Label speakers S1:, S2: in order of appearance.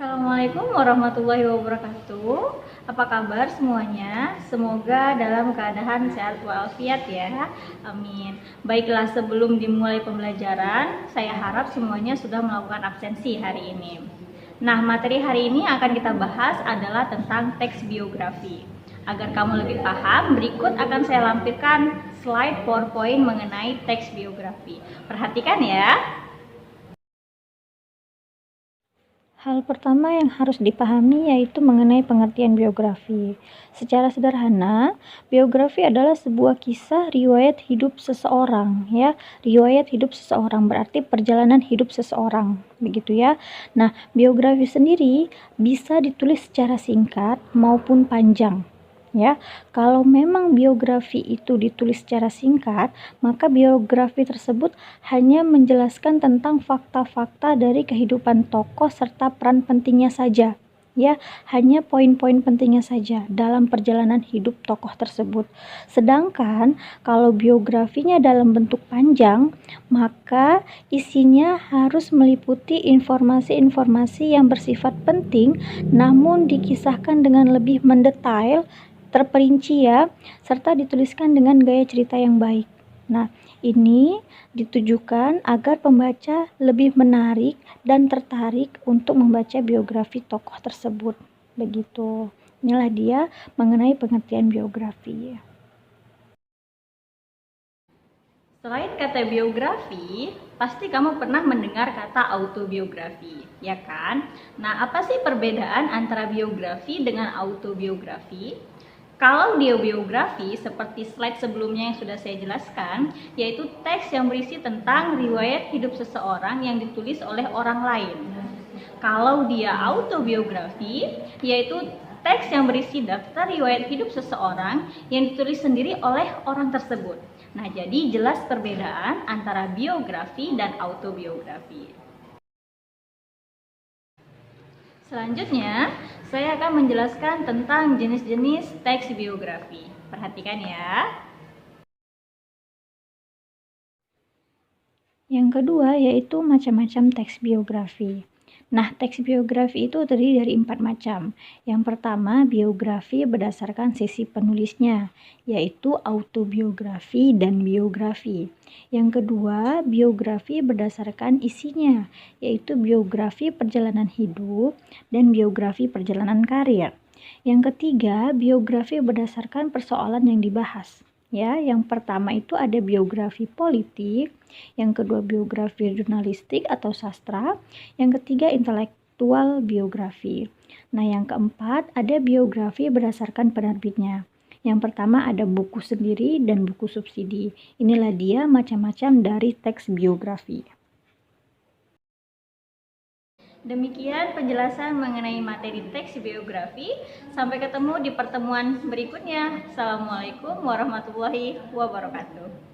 S1: Assalamualaikum warahmatullahi wabarakatuh. Apa kabar semuanya? Semoga dalam keadaan sehat walafiat ya. Amin. Baiklah, sebelum dimulai pembelajaran, saya harap semuanya sudah melakukan absensi hari ini. Nah, materi hari ini akan kita bahas adalah tentang teks biografi. Agar kamu lebih paham, berikut akan saya lampirkan slide PowerPoint mengenai teks biografi. Perhatikan ya.
S2: Hal pertama yang harus dipahami yaitu mengenai pengertian biografi. Secara sederhana, biografi adalah sebuah kisah riwayat hidup seseorang, ya. Riwayat hidup seseorang berarti perjalanan hidup seseorang, begitu ya. Nah, biografi sendiri bisa ditulis secara singkat maupun panjang. Ya, kalau memang biografi itu ditulis secara singkat, maka biografi tersebut hanya menjelaskan tentang fakta-fakta dari kehidupan tokoh serta peran pentingnya saja. Ya, hanya poin-poin pentingnya saja dalam perjalanan hidup tokoh tersebut. Sedangkan kalau biografinya dalam bentuk panjang, maka isinya harus meliputi informasi-informasi yang bersifat penting namun dikisahkan dengan lebih mendetail, terperinci ya, serta dituliskan dengan gaya cerita yang baik. Nah, ini ditujukan agar pembaca lebih menarik dan tertarik untuk membaca biografi tokoh tersebut. Begitu. Inilah dia mengenai pengertian biografi.
S1: Selain kata biografi, pasti kamu pernah mendengar kata autobiografi, ya kan? Nah, apa sih perbedaan antara biografi dengan autobiografi? Kalau biografi, seperti slide sebelumnya yang sudah saya jelaskan, yaitu teks yang berisi tentang riwayat hidup seseorang yang ditulis oleh orang lain. Kalau dia autobiografi, yaitu teks yang berisi daftar riwayat hidup seseorang yang ditulis sendiri oleh orang tersebut. Nah, jadi jelas perbedaan antara biografi dan autobiografi. Selanjutnya, saya akan menjelaskan tentang jenis-jenis teks biografi. Perhatikan ya.
S2: Yang kedua yaitu macam-macam teks biografi. Nah, teks biografi itu terdiri dari 4 macam. Yang pertama, biografi berdasarkan sisi penulisnya, yaitu autobiografi dan biografi. Yang kedua, biografi berdasarkan isinya, yaitu biografi perjalanan hidup dan biografi perjalanan karir. Yang ketiga, biografi berdasarkan persoalan yang dibahas. Ya, yang pertama itu ada biografi politik, yang kedua biografi jurnalistik atau sastra, yang ketiga intelektual biografi. Nah, yang keempat ada biografi berdasarkan penerbitnya. Yang pertama ada buku sendiri dan buku subsidi. Inilah dia macam-macam dari teks biografi.
S1: Demikian penjelasan mengenai materi teks biografi. Sampai ketemu di pertemuan berikutnya. Assalamualaikum warahmatullahi wabarakatuh.